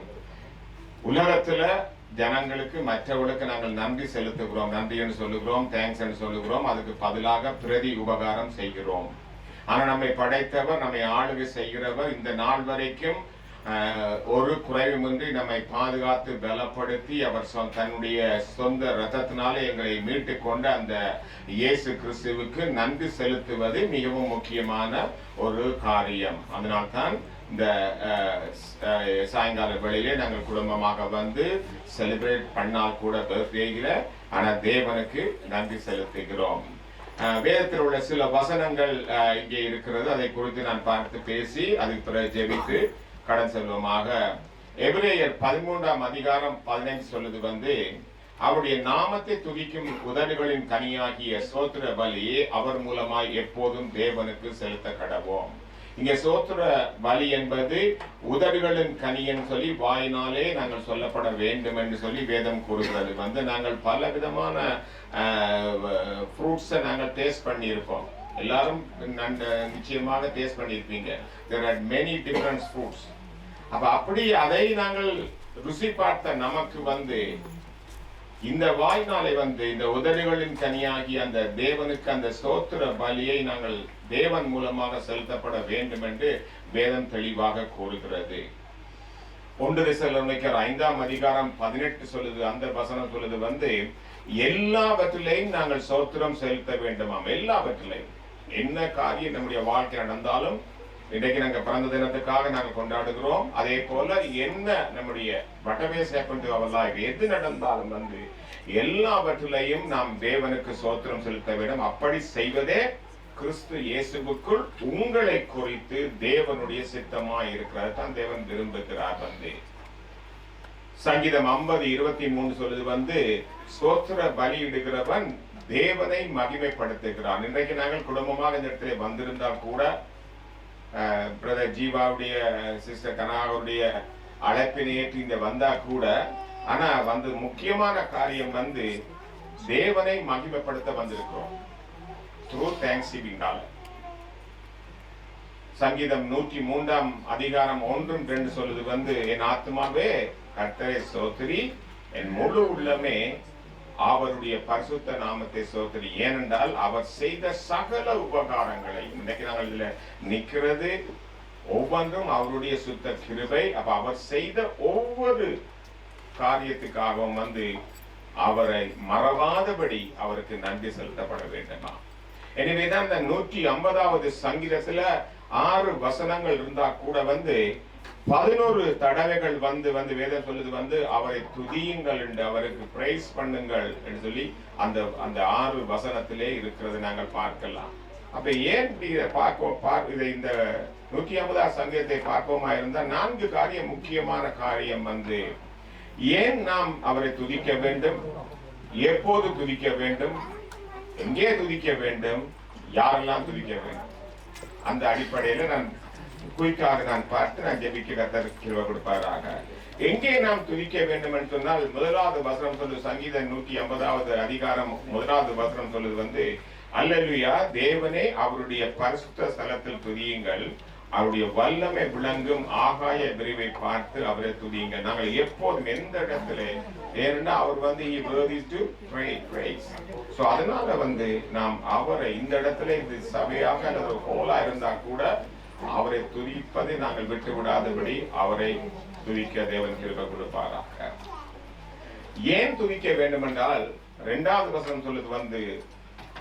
உலகத்துல ஜனங்களுக்கு மற்றவர்களுக்கு நாங்கள் நன்றி செலுத்துகிறோம், நன்றி என்று சொல்லுகிறோம், தேங்க்ஸ் என்று சொல்லுகிறோம். அதுக்கு பதிலாக பிரதி உபகாரம் செய்கிறோம். ஆனா நம்மை படைத்தவர், நம்மை ஆளுகை செய்கிறவர் இந்த நாள் வரைக்கும் ஒரு குறைவுமின்றி நம்மை பாதுகாத்து பலப்படுத்தி அவர் தன்னுடைய சொந்த ரத்தத்தினாலே எங்களை மீட்டு கொண்ட அந்த இயேசு கிறிஸ்துவுக்கு நன்றி செலுத்துவது மிகவும் முக்கியமான ஒரு காரியம். அதனால்தான் இந்த சாயங்கால வேளையிலே நாங்கள் குடும்பமாக செலிப்ரேட் பண்ணால் கூட பர்த்டேல, ஆனா தேவனுக்கு நன்றி செலுத்துகிறோம். வேதத்தில் உள்ள சில வசனங்கள் இங்கே இருக்கிறது, அதை குறித்து நான் பார்த்து பேசி அதுக்கு பிறகு ஜெபித்து கடன் செல்வமாக. எபிரேயர் 13ஆம் அதிகாரம் 15 சொல்லுது அவருடைய நாமத்தை துதிக்கும் உதடுகளின் கனியாகிய சோத்திர பலியை அவர் மூலமாய் எப்போதும் தேவனுக்கு செலுத்த கடவோம். இங்க சோத்திர பலி என்பது உதடுகளின் கனின்னு சொல்லி வாயினாலே நாங்கள் சொல்லப்பட வேண்டும் என்று சொல்லி வேதம் கூறுகிறது. நாங்கள் பல விதமான ஃப்ரூட்ஸை நாங்கள் டேஸ்ட் பண்ணி இருப்போம். எல்லாரும் நிச்சயமாக டேஸ்ட் பண்ணியிருப்பீங்க. there are many different fruits. அப்படி அதை நாங்கள் ருசி பார்த்த நமக்கு இந்த வாய்நாளை இந்த உதடுகளின் கனியாகி அந்த தேவனுக்கு அந்த ஸ்தோத்திர பலியை நாங்கள் தேவன் மூலமாக செலுத்தப்பட வேண்டும் என்று வேதம் தெளிவாக கூறுகிறது. 1 தெசலோனிக்கர் 5ஆம் அதிகாரம் 18 சொல்லுது, அந்த வசனம் சொல்லுது எல்லாவற்றிலையும் நாங்கள் ஸ்தோத்திரம் செலுத்த வேண்டுமாம். எல்லாவற்றிலையும் என்ன காரியம் நம்முடைய வாழ்க்கை நடந்தாலும், இன்றைக்கு நாங்கள் பிறந்த தினத்துக்காக நாங்கள் கொண்டாடுகிறோம். அதே போல என்ன நம்முடைய எது நடந்தாலும் எல்லாவற்றிலையும் நாம் தேவனுக்கு ஸ்தோத்திரம் செலுத்த வேண்டும். அப்படி செய்வதே கிறிஸ்து இயேசுவுக்குள் உங்களை குறித்து தேவனுடைய சித்தமாய் இருக்கிறது தான் தேவன் விரும்புகிறார். சங்கீதம் 50:23 சொல்லுது ஸ்தோத்திர பலியிடுகிறவன் தேவனை மகிமைப்படுத்துகிறான். இன்றைக்கு நாங்கள் குடும்பமாக இந்த இடத்துல வந்திருந்தால் கூட பிரதர் ஜீவாவுடைய சிஸ்டர் கனாவுடைய அழைப்பினை ஏற்றி இங்க வந்தா கூட, ஆனா வந்து முக்கியமான காரியம் வந்து தேவனை மகிமைப்படுத்த வந்திருக்கிறோம். த்ரூ தேங்க்ஸ்கிவிங்கால சங்கீதம் 103 அதிகாரம் 1-2 சொல்லுது வந்து, என் ஆத்மாவே கர்த்தரை ஸ்தோத்திரி, என் முழு உள்ளமே அவருடைய பரிசுத்த நாமத்தை ஸ்தோத்திரி, ஏனென்றால் அவர் செய்த சகல உபகாரங்களை. இன்னைக்கு நாங்கள் இதுல நிக்கிறது ஒவ்வொன்றும் அவருடைய சுத்த கிருபை. அப்ப அவர் செய்த ஒவ்வொரு காரியத்துக்காகவும் வந்து அவரை மறவாதபடி அவருக்கு நன்றி செலுத்தப்பட வேண்டுமா. எனவேதான் இந்த 150வது சங்கீதத்துல 6 வசனங்கள் இருந்தா கூட வந்து 11 தடவைகள் வந்து வேதம் சொல்லுது வந்து அவரை துதியுங்கள் என்று, அவருக்கு பிரைஸ் பண்ணுங்கள் என்று சொல்லி அந்த 6 வசனத்திலே இருக்கிறது நாங்கள் பார்க்கலாம். அப்ப ஏன் இதை இந்த 150வது சங்கீதத்தை பார்ப்போமா இருந்தா 4 காரியம், முக்கியமான காரியம் வந்து ஏன் நாம் அவரை துதிக்க வேண்டும், எப்போது துதிக்க வேண்டும், எங்கே துதிக்க வேண்டும், யாரெல்லாம் துதிக்க வேண்டும். அந்த அடிப்படையில நான் குயிக்காக நான் பார்த்து நான் ஜெபிக்க கர்த்தர் கிருபை கொடுப்பாராக. எங்கே நாம் துதிக்க வேண்டும் என்று சொன்னால், முதலாவது வசனம் சொல்லுது, சங்கீதம் 150வது அதிகாரம் 1வது வசனம் சொல்லுது வந்து, அல்லேலூயா, தேவனே அவருடைய பரிசுத்த ஸ்தலத்தில் துதியுங்கள், அவருடைய வல்லமை விளங்கும் ஆகாய விரிவை பார்த்து அவரை துதியுங்க. நாங்கள் எப்போதும் எந்த இடத்துல ஏன்னா அவர் வந்து he worthy to praise. So அதனால வந்து நாம் அவரை இந்த இடத்துல இது சபையாக அல்லது ஹோலா இருந்தா கூட அவரை துதிப்பதை நாங்கள் விட்டு விடாதபடி அவரை துதிக்க தேவன் கிருபை கொடுப்பாராக. ஏன் துதிக்க வேண்டும் என்றால் 2வது வசனம் சொல்லுது வந்து,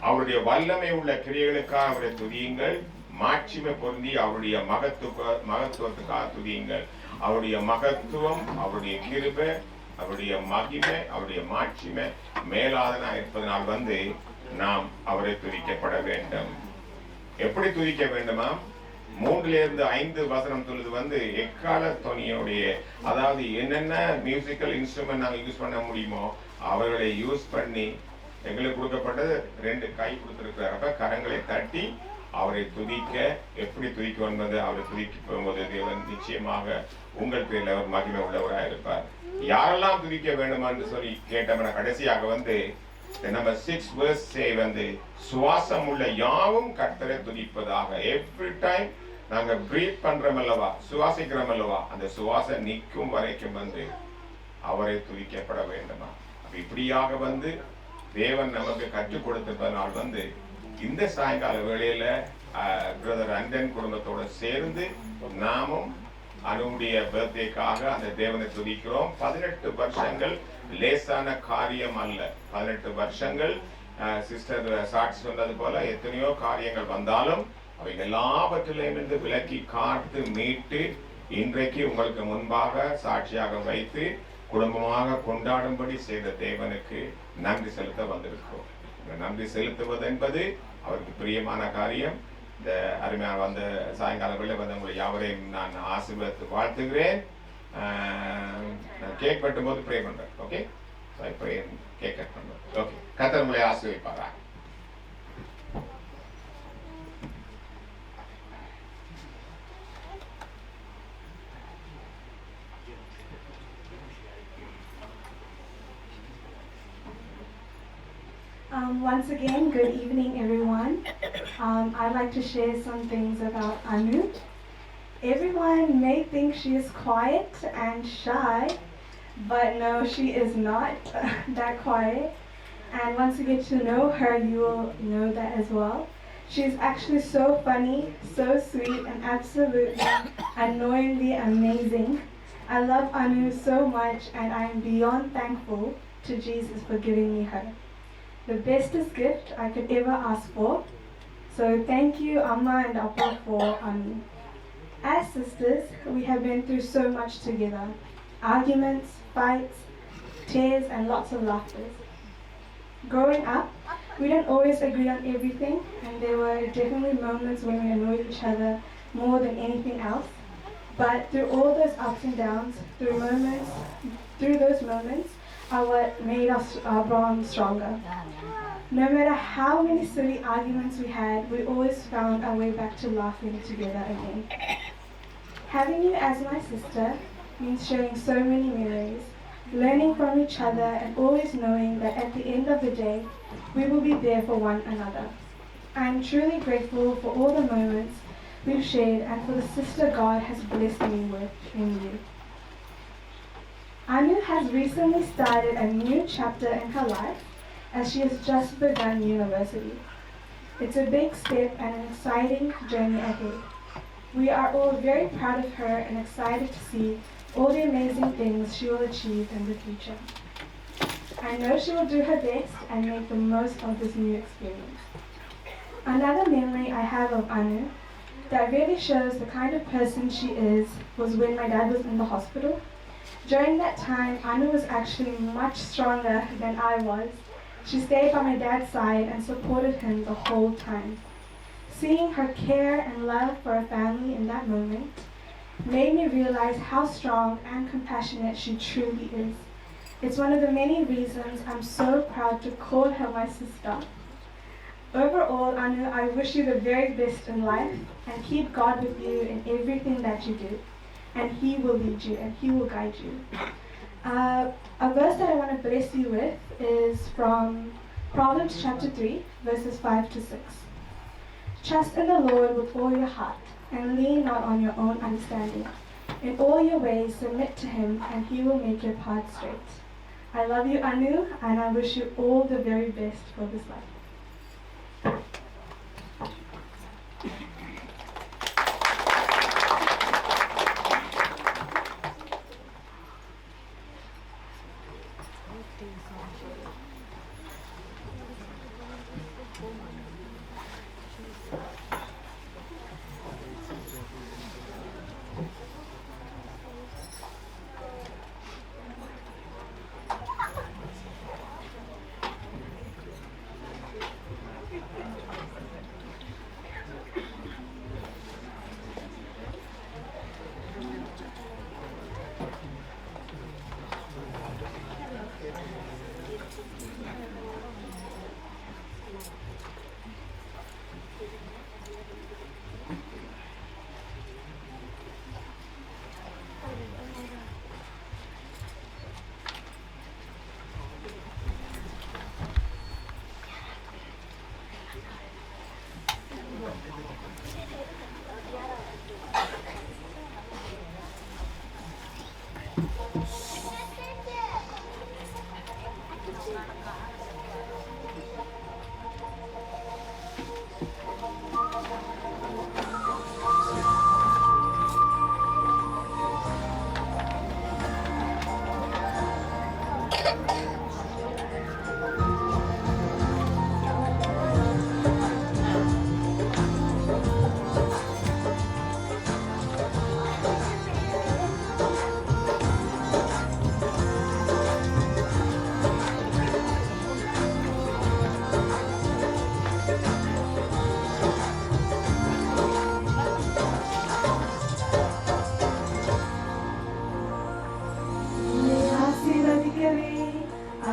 அவருடைய வல்லமை உள்ள கிரியைகளுக்காக அவரை துதியுங்கள், மாட்சிமை பொருந்தி அவருடைய மகத்துவத்துக்காக துதியுங்கள். அவருடைய மகத்துவம், அவருடைய கிருபை, அவருடைய மகிமை, அவருடைய மாட்சிமை மேலாதனா இருப்பதனால் வந்து நாம் அவரை துதிக்கப்பட வேண்டும். எப்படி துதிக்க வேண்டுமா? 3-5 வசனம் சொல்லுது வந்து, எக்கால தொனியோடைய, அதாவது என்னென்ன மியூசிக்கல் இன்ஸ்ட்ருமெண்ட் நாங்கள் யூஸ் பண்ண முடியுமோ அவர்களை யூஸ் பண்ணி, எங்களுக்கு கொடுக்கப்பட்டது 2 கை கொடுத்திருக்கிறார், கரங்களை தட்டி அவரை துதிக்க. எப்படி துதிக்க என்பது, அவரை துதிக்க போகும்போது தேவன் நிச்சயமாக உங்கள் பேரில் அவர் மகிமை உள்ளவராக இருப்பார். யாரெல்லாம் துதிக்க வேண்டுமா என்று சொல்லி கேட்டோம்னா, கடைசியாக வந்து நம்பர் 6 verse வந்து, சுவாசம் உள்ள யாவும் கர்த்தரை துதிப்பதாக. எவ்ரி டைம் நாங்க பிரீத் பண்றோம் அல்லவா, சுவாசிக்கிறோம் அல்லவா, அந்த சுவாசம் நிற்கும் வரைக்கும் வந்து அவரை துதிக்கப்பட வேண்டுமா. அப்ப இப்படியாக வந்து தேவன் நமக்கு கற்றுக் கொடுத்திருப்பதனால் வந்து இந்த சாயங்கால வேளையில பிரதர் அண்டன் குடும்பத்தோட சேர்ந்து நாமும் அனுடைய பர்த்டேக்காக அந்த தேவனை துதிக்கிறோம். 18 வருஷங்கள் லேசான காரியம் அல்ல. 18 வருஷங்கள் சிஸ்டர் சாட்சி சொன்னது போல எத்தனையோ காரியங்கள் வந்தாலும் அவை எல்லாவற்றிலையும் இருந்து விலக்கி காத்து மீட்டு இன்றைக்கு உங்களுக்கு முன்பாக சாட்சியாக வைத்து குடும்பமாக கொண்டாடும்படி செய்த தேவனுக்கு நன்றி செலுத்த வந்திருக்கிறோம். நன்றி செலுத்துவது என்பது அவருக்கு பிரியமான காரியம். இந்த அருமையான வந்த சாயங்கால வேளை வந்து உங்களை யாவரையும் நான் ஆசீர்வாதத்தை வாழ்த்துகிறேன். நான் கேக் வெட்டும் போது ப்ரே பண்றேன். ஓகே, கேக் கட் பண்றேன். ஓகே, கர்த்தர் உங்களை ஆசீர்வதிப்பாரா. Once again, good evening everyone. I'd like to share some things about Anu. Everyone may think she is quiet and shy, but no, she is not that quiet. And once you get to know her, you will know that as well. She's actually so funny, so sweet, and absolutely annoyingly amazing. I love Anu so much, and I am beyond thankful to Jesus for giving me her. The bestest gift I could ever ask for. So thank you Amma and Appa for Anu. As sisters, we have been through so much together. Arguments, fights, tears, and lots of laughter. Growing up, we didn't always agree on everything, and there were definitely moments when we annoyed each other more than anything else. But through all those ups and downs, through those moments are what made us our bond stronger. No matter how many silly arguments we had, we always found our way back to laughing together again. Having you as my sister means sharing so many memories, learning from each other, and always knowing that at the end of the day, we will be there for one another. I am truly grateful for all the moments we've shared and for the sister God has blessed me with in you. Anu has recently started a new chapter in her life as she has just begun university. It's a big step and an exciting journey ahead. We are all very proud of her and excited to see all the amazing things she will achieve in the future. I know she will do her best and make the most of this new experience. Another memory I have of Anu that really shows the kind of person she is was when my dad was in the hospital. During that time, Anu was actually much stronger than I was. She stayed by my dad's side and supported him the whole time. Seeing her care and love for her family in that moment made me realize how strong and compassionate she truly is. It's one of the many reasons I'm so proud to call her my sister. Overall, Anu, I wish you the very best in life and keep God with you in everything that you do. And He will lead you and He will guide you. A verse that I want to bless you with is from Proverbs chapter 3, verses 5 to 6. Trust in the Lord with all your heart and lean not on your own understanding. In all your ways submit to Him and He will make your path straight. I love you, Anu, and I wish you all the very best for this life.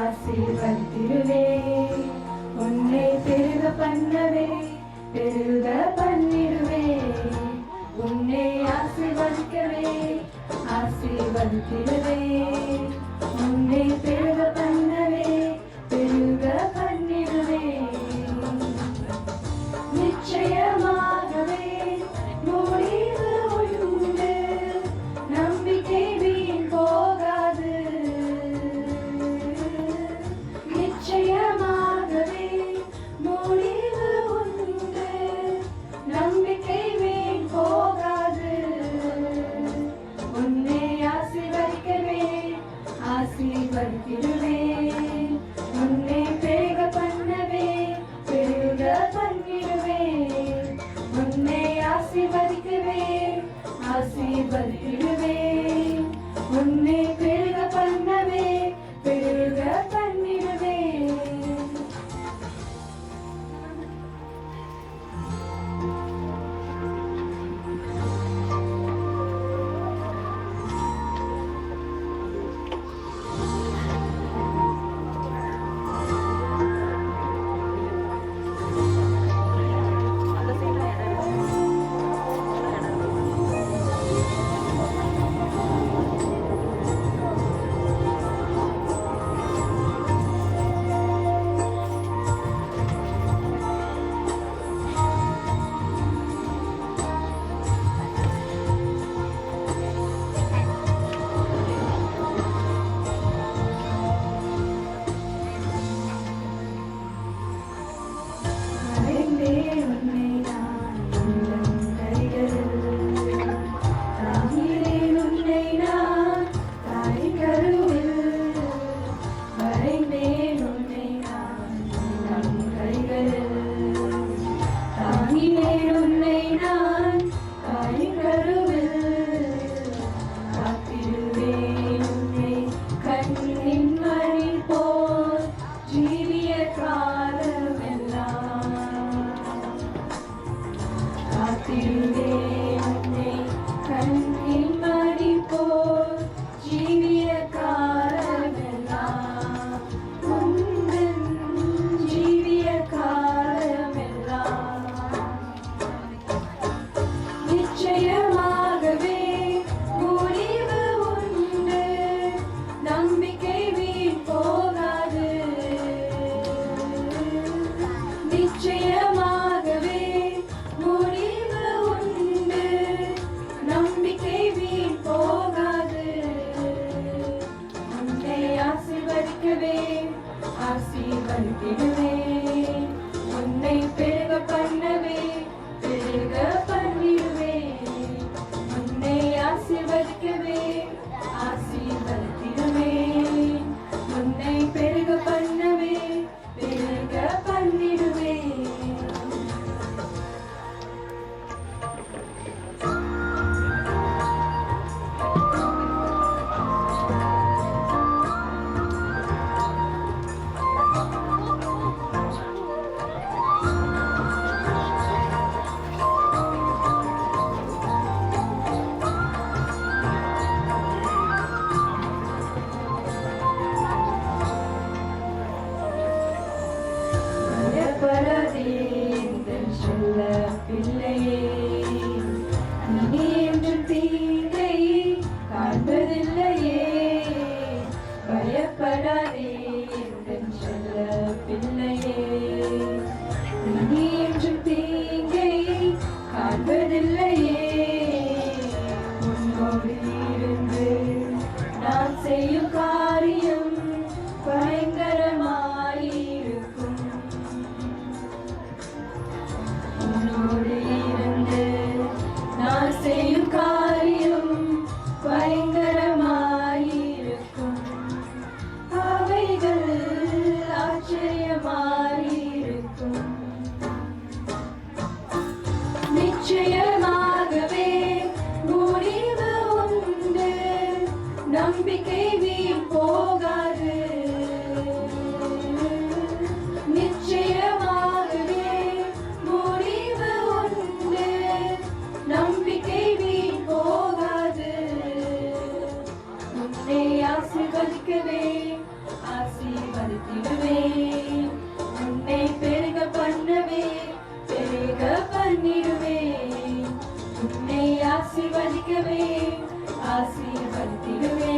ஆசீர்வதித்திருவே உன்னை பெருக பண்ணவே பெருக பண்ணிடுவே உன்னை ஆசீர்வதிக்கவே ஆசீர்வதித்திருவே உன்னை பெருக பண்ணவே பெருக பண்ணிடுவே நிச்சயமாகவே முடிவு உண்டு நம்பிக்கை வீண் போகாது நிச்சயமாகவே முடிவு உண்டு நம்பிக்கை வீண் போகாது உன்னை ஆசீர்வதிக்கவே ஆசீர்வதித்திடுவே உன்னை பெருக பண்ணவே பெருக பண்ணிடுவே உன்னை ஆசீர்வதிக்கவே ஆசீர்வதித்திடுவே உன்னை பெருக பண்ணவே பெருக பண்ணிடுவே உன்னை நான் உள்ளம் கைகளில் தாங்கினேன் உன்னை நான் தாய் கருவில் வரைந்தேன் உன்னை நான் உள்ளம் கைகளில் தாங்கினேன் உன்னை நான் தாய் கருவில் காத்திடுவேன் உன்னை கண்ணின் மணி போல் ஜீவிய காலமெல்லாம் காத்திடுவேன் உன்னை கண்ணின் மணி போல் ஜீவிய காலமெல்லாம் உந்தன் ஜீவிய காலமெல்லாம் நிச்சயமாகவே முடிவு உண்டு நம்பிக்கை வீண் போகாது நிச்சயமாகவே முடிவு உண்டு நம்பிக்கை வீண் போகாது உன்னை ஆசீர்வதிக்கவே ஆசீர்வதிக்கவே உன்னை பெருக பண்ணவே பெருக பண்ணிடுவே உன்னை ஆசீர்வதிக்கவே ஆசீர்வதிக்கவே உன்னை பெருக பண்ணவே பெருக பண்ணிடுவே பயப்படாதே எங்கள் செல்ல பிள்ளையே நீ என்றும் தீங்கை காண்பதில்லையே பயப்படாதே எங்கள் செல்ல பிள்ளையே நீ என்றும் தீங்கை காண்பதில்லையே உன்னோடு இருந்து நான் செய்யும் காரியம் பயங்கரமாயிருக்கும் உன்னோடு இருந்து நான் செய்யும் காரியம் பயங்கரமாயிருக்கும் அவைகள் ஆச்சரியமாயிருக்கும் நிச்சயமாகவே முடிவு உண்டு நம்பிக்கை வீண் போகாது நிச்சயமாகவே முடிவு உண்டு நம்பிக்கை வீண் போகாது உன்னை ஆசீர்வதிக்கவே ஆசீர்வதித்திடுவே உன்னை பெருக பண்ணவே பெருக பண்ணிடுவே உன்னை ஆசீர்வதிக்கவே ஆசீர்வதித்திடுவே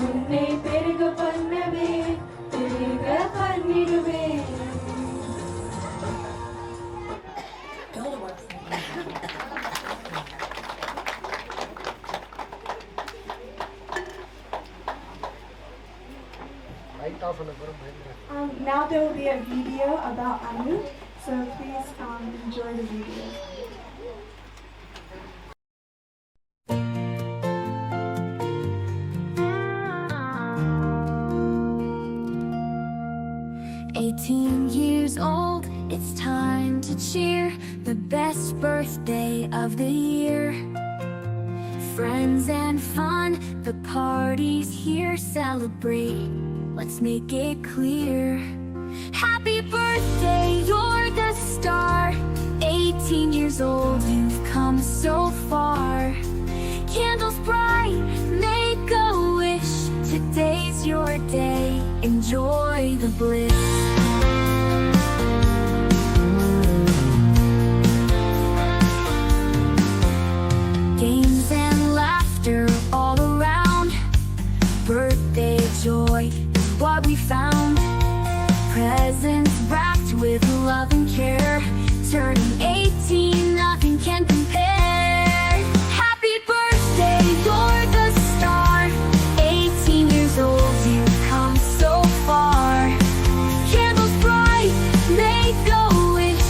உன்னை பெருக பண்ணவே பெருக பண்ணிடுவே Now there will be a video about Anu, so please enjoy the video. Years old, it's time to cheer. The best birthday of the year. Friends and fun, the party's here. Celebrate, let's make it clear. Happy birthday, you're the star. 18 years old, you've come so far. Candles bright, make a wish. Today's your day, enjoy the bliss. Games and laughter all around. Birthday joy is what we found. Presents wrapped with love and care. Turning 18, nothing can compare. Happy birthday, you're the star. 18 years old, you've come so far. Candles bright, make a wish.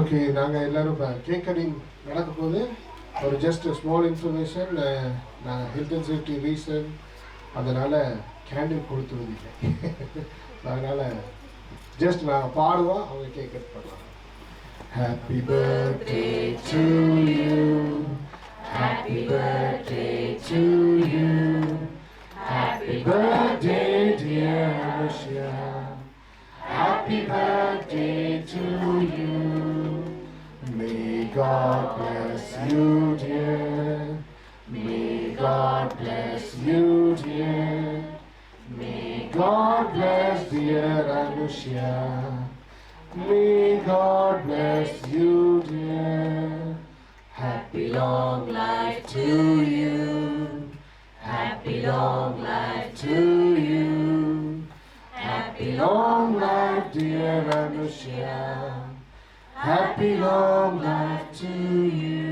Okay, நாங்கள் எல்லோரும் இப்போ cake cutting நடக்க போது ஒரு just small information. நான் health and safety reason அதனால் candle கொடுத்துருந்தீங்க. அதனால் ஜஸ்ட் நாங்கள் பாடுவோம், அவங்க கேக் கட் பண்ணலாம். Happy birthday to you, happy birthday to you, happy birthday dear Anushya, happy birthday to you. May God bless you dear, may God bless you dear, may God bless dear Anushya, may God bless you dear. Happy long life to you, happy long life to you, happy long life dear Anushya, happy long life to you.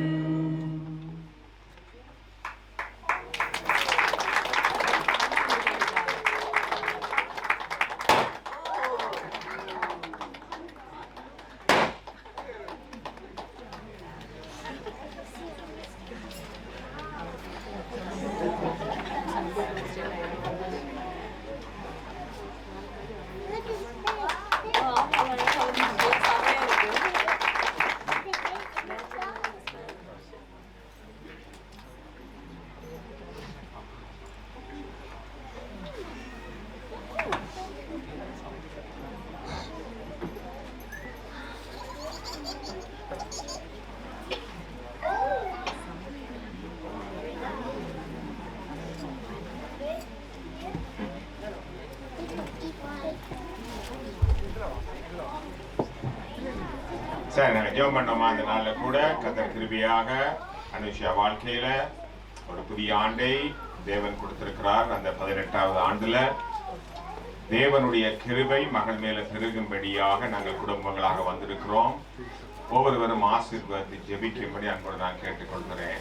சரி, நாங்கள் ஜெபம் பண்ணோமா அந்த நாளில் கூட கர்த்தர் கிருபையாக அனுஷியா வாழ்க்கையில ஒரு புதிய ஆண்டை தேவன் கொடுத்திருக்கிறார். அந்த 18வது ஆண்டுல தேவனுடைய கிருபை மகள் மேல பெருகும்படியாக நாங்கள் குடும்பங்களாக வந்திருக்கிறோம். ஒவ்வொருவரும் ஆசீர்வாதத்தை ஜெபிக்கும்படி அன்போடு நான் கேட்டுக்கொள்கிறேன்.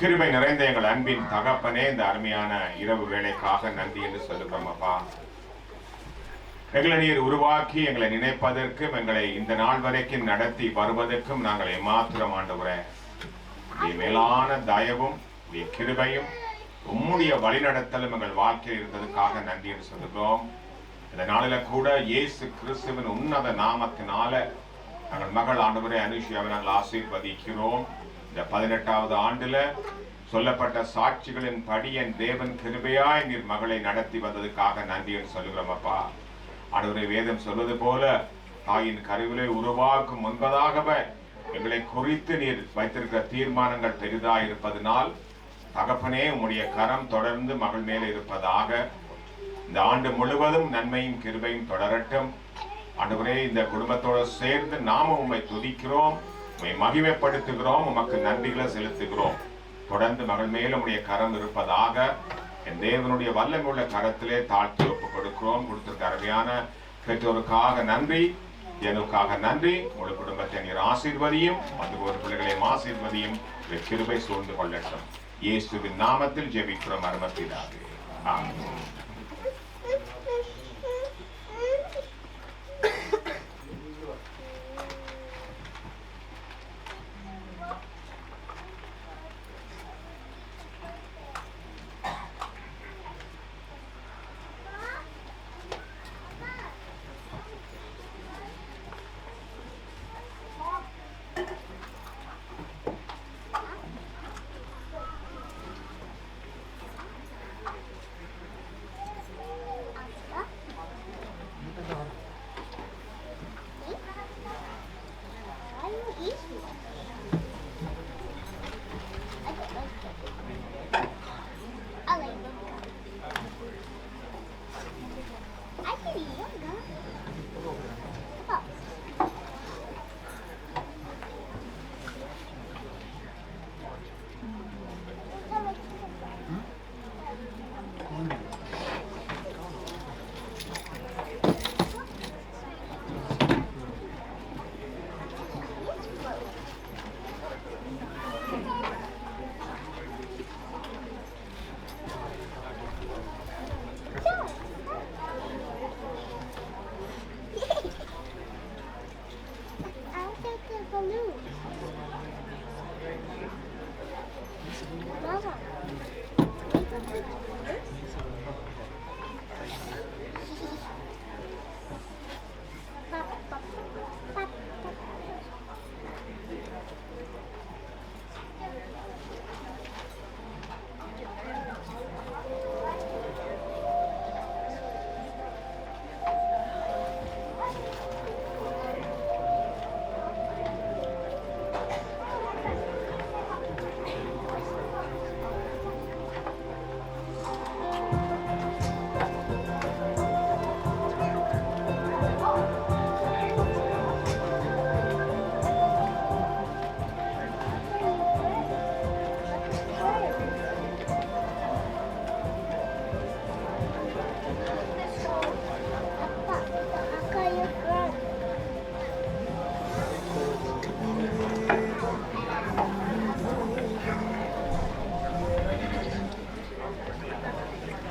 கிருபை நிறைந்த எங்கள் அன்பின் தகப்பனே, இந்த அருமையான இரவு வேலைக்காக நன்றி என்று சொல்லுகிறோம் அப்பா. எங்களை நீர் உருவாக்கி எங்களை நினைப்பதற்கும் எங்களை இந்த நாள் வரைக்கும் நடத்தி வருவதற்கும் நாங்கள் ஏமாத்திரம் ஆண்டவரே, மேலான தயவும் கிருபையும் உம்முடைய வழிநடத்தலும் எங்கள் வாழ்க்கையில் இருந்ததுக்காக நன்றி என்று சொல்லுகிறோம். இந்த நாளில கூட இயேசு கிறிஸ்துவின் உன்னத நாமத்தினால நாங்கள் மகள் ஆண்டவரே அனுஷியாவை நாங்கள் ஆசீர்வதிக்கிறோம். இந்த 18வது ஆண்டுல சொல்லப்பட்ட சாட்சிகளின் படி என் தேவன் கிருபையாய் நீர் மகளை நடத்தி வந்ததுக்காக நன்றி என்று சொல்லுகிறோம் அப்பா. ஆண்டவரே, வேதம் சொல்வது போல தாயின் கருவிலை உருவாக்கும் முன்பதாகவே எங்களை குறித்து நீர் வைத்திருக்கிற தீர்மானங்கள் பெரிதாக இருப்பதனால் தகப்பனே, உம்முடைய கரம் தொடர்ந்து மகள் மேலே இருப்பதாக. இந்த ஆண்டு முழுவதும் நன்மையும் கிருபையும் தொடரட்டும். ஆண்டவரே, இந்த குடும்பத்தோடு சேர்ந்து நாமும் உம்மை துதிக்கிறோம், உம்மை மகிமைப்படுத்துகிறோம், உமக்கு நன்றிகளை செலுத்துகிறோம். தொடர்ந்து மகள் மேல உம்முடைய கரம் இருப்பதாக. என் தேவனுடைய வல்லமுள்ள கரத்திலே தாழ்த்தி ஒப்பு கொடுக்கிறோம். கொடுத்திருக்க அருமையான பெற்றோருக்காக நன்றி, எனக்காக நன்றி. உங்கள் குடும்பத்தை நீர் ஆசீர்வதியும், மற்ற ஒரு பிள்ளைகளையும் ஆசீர்வதியும். கிருபை சூழ்ந்து கொள்ளட்டும். இயேசுவின் நாமத்தில் ஜெபிக்கிறோம் அருமப்பிதாவே. ஆமென்.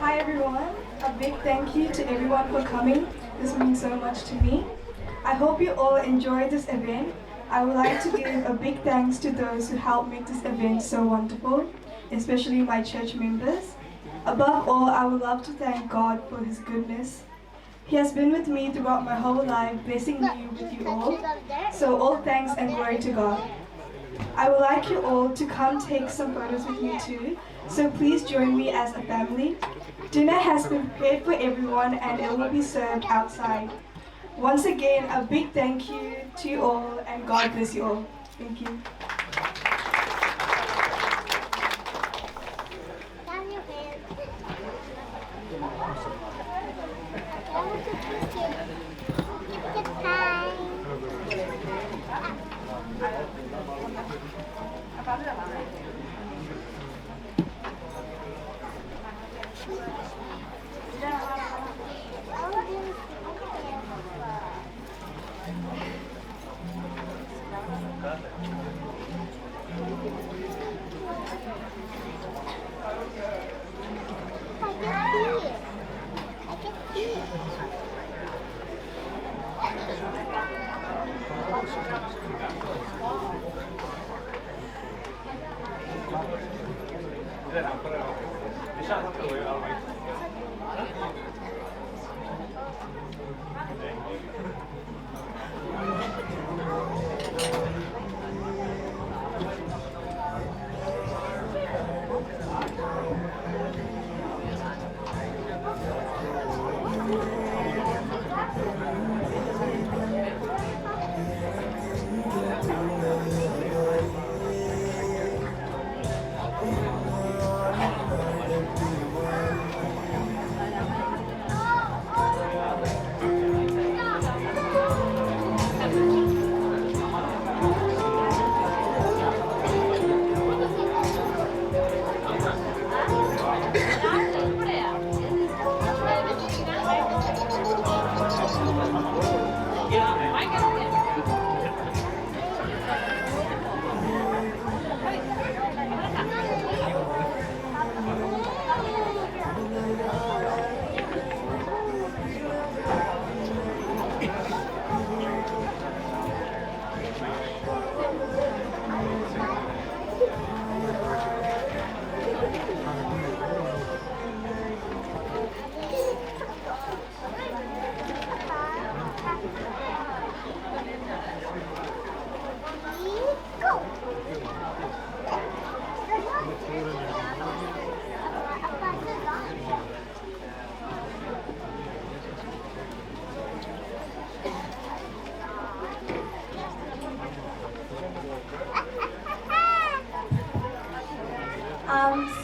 Hi everyone, a big thank you to everyone for coming. This means so much to me. I hope you all enjoyed this event. I would like to give a big thanks to those who helped make this event so wonderful, especially my church members. Above all, I would love to thank God for His goodness. He has been with me throughout my whole life, blessing me with you all. So all thanks and glory to God. I would like you all to come take some photos with me too, so please join me as a family. Dinner has been prepared for everyone and it will be served outside. Once again, a big thank you to you all and God bless you all. Thank you.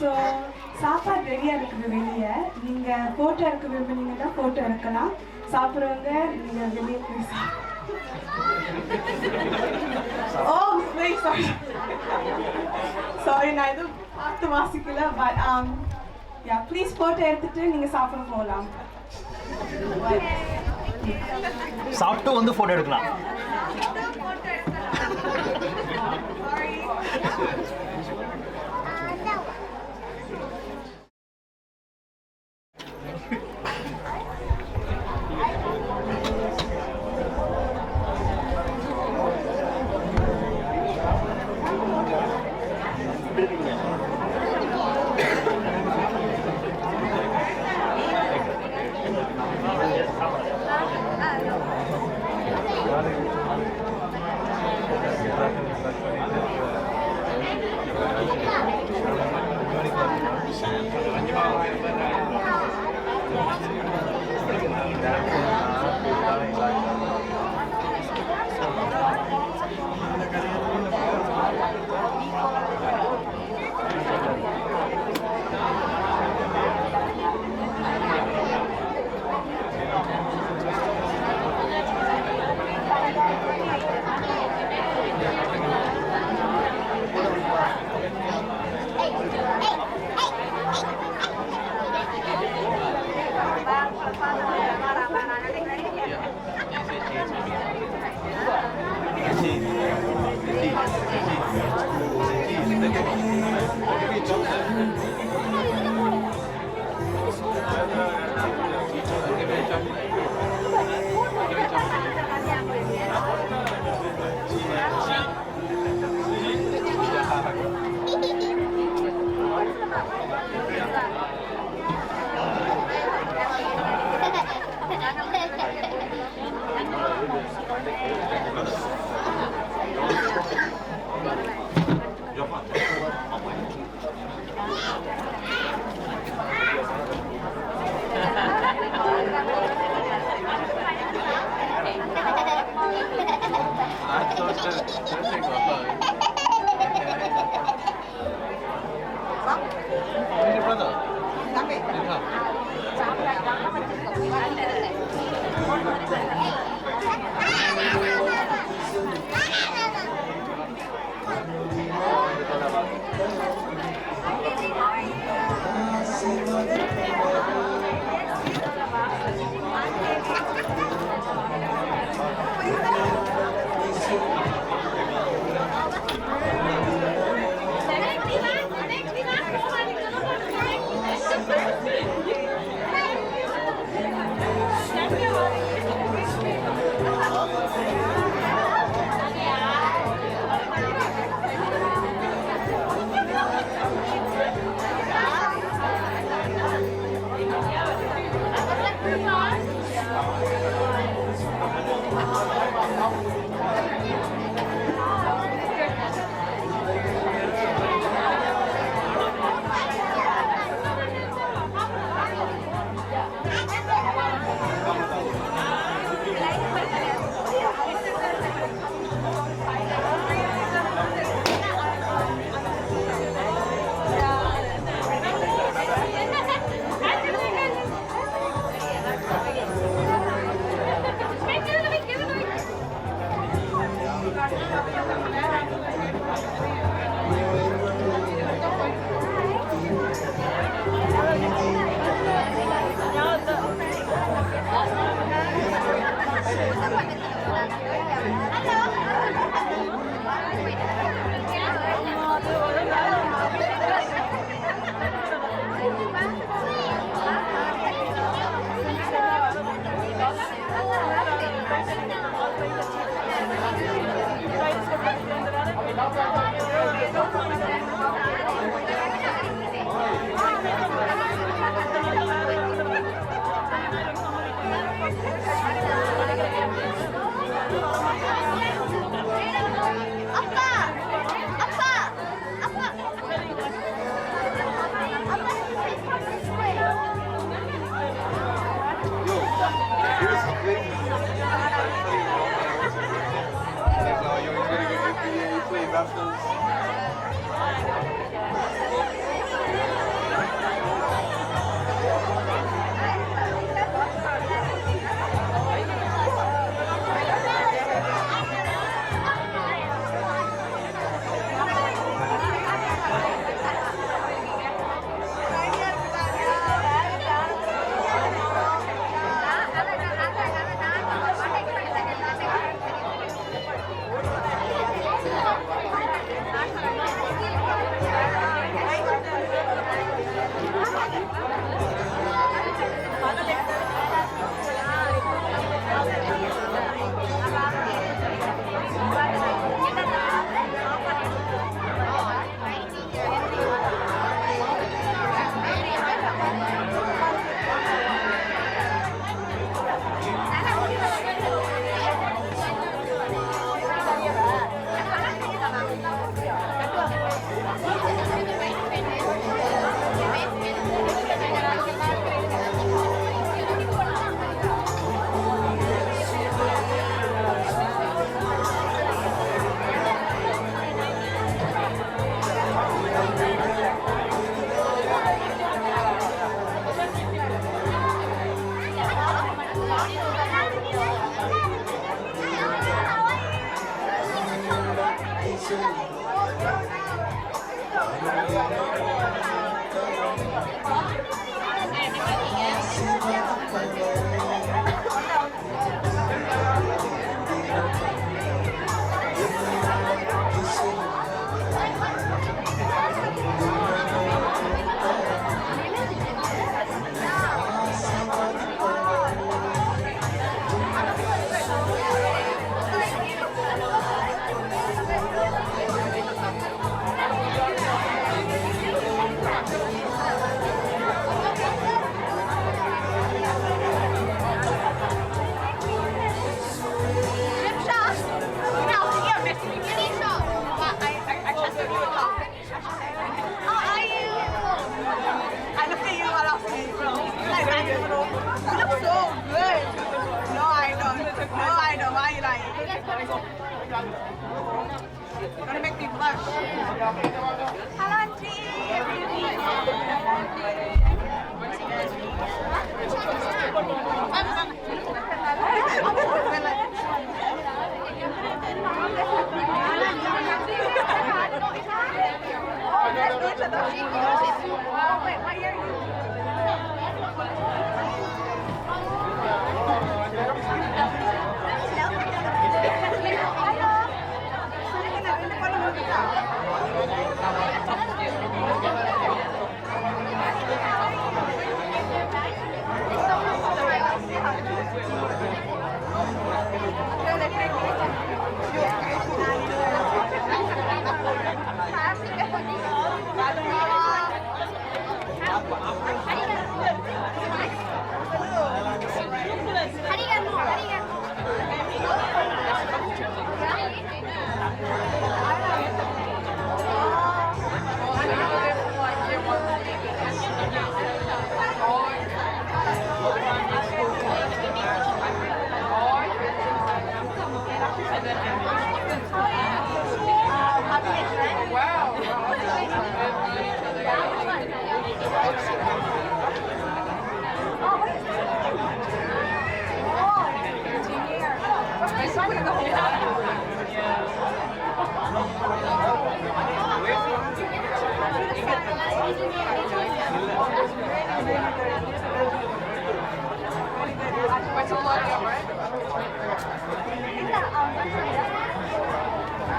So சாப்பாடு ரெடியாக இருக்குது வெளியே. நீங்கள் photo எடுக்க விரும்புனீங்கன்னா photo எடுக்கலாம். சாப்பிட்றவங்க நீங்கள் வெளியே போய் ஓ சாரி சாரி நான் எதுவும் பார்த்து வாசிக்கல. பட் யா ப்ளீஸ் ஃபோட்டோ எடுத்துகிட்டு நீங்கள் சாப்பிட போகலாம். சாப்பிட்டு வந்து ஃபோட்டோ எடுக்கலாம்.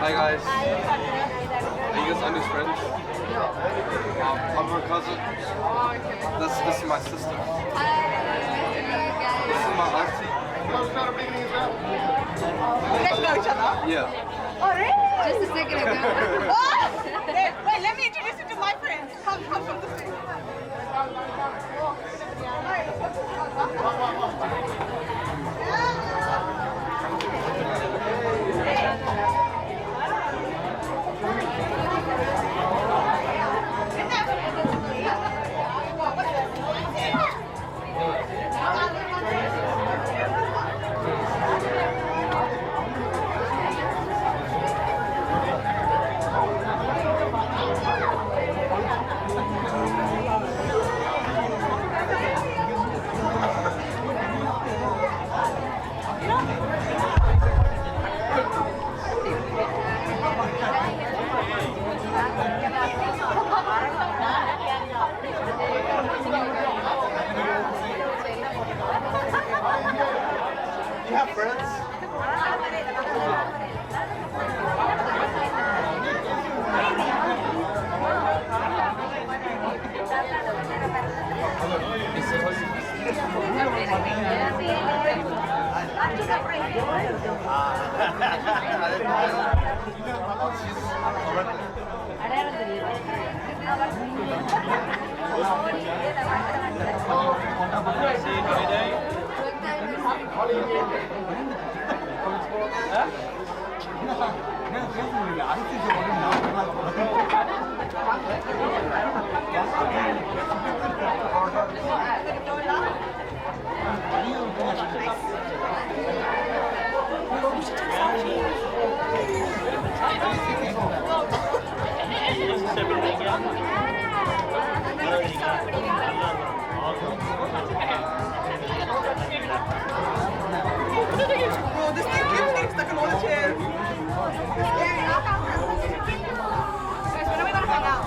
Hi guys. Are you guys Andy's friends? I'm her cousin. This is my sister. This is my auntie. You guys know each other? Yeah. Oh, really? Just a second ago. What? Wait, let me introduce you to my friends. Come from this way. You have friends? Oh, this kid stuck in all the chairs. Guys, when are we gonna hang out?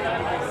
Thank you.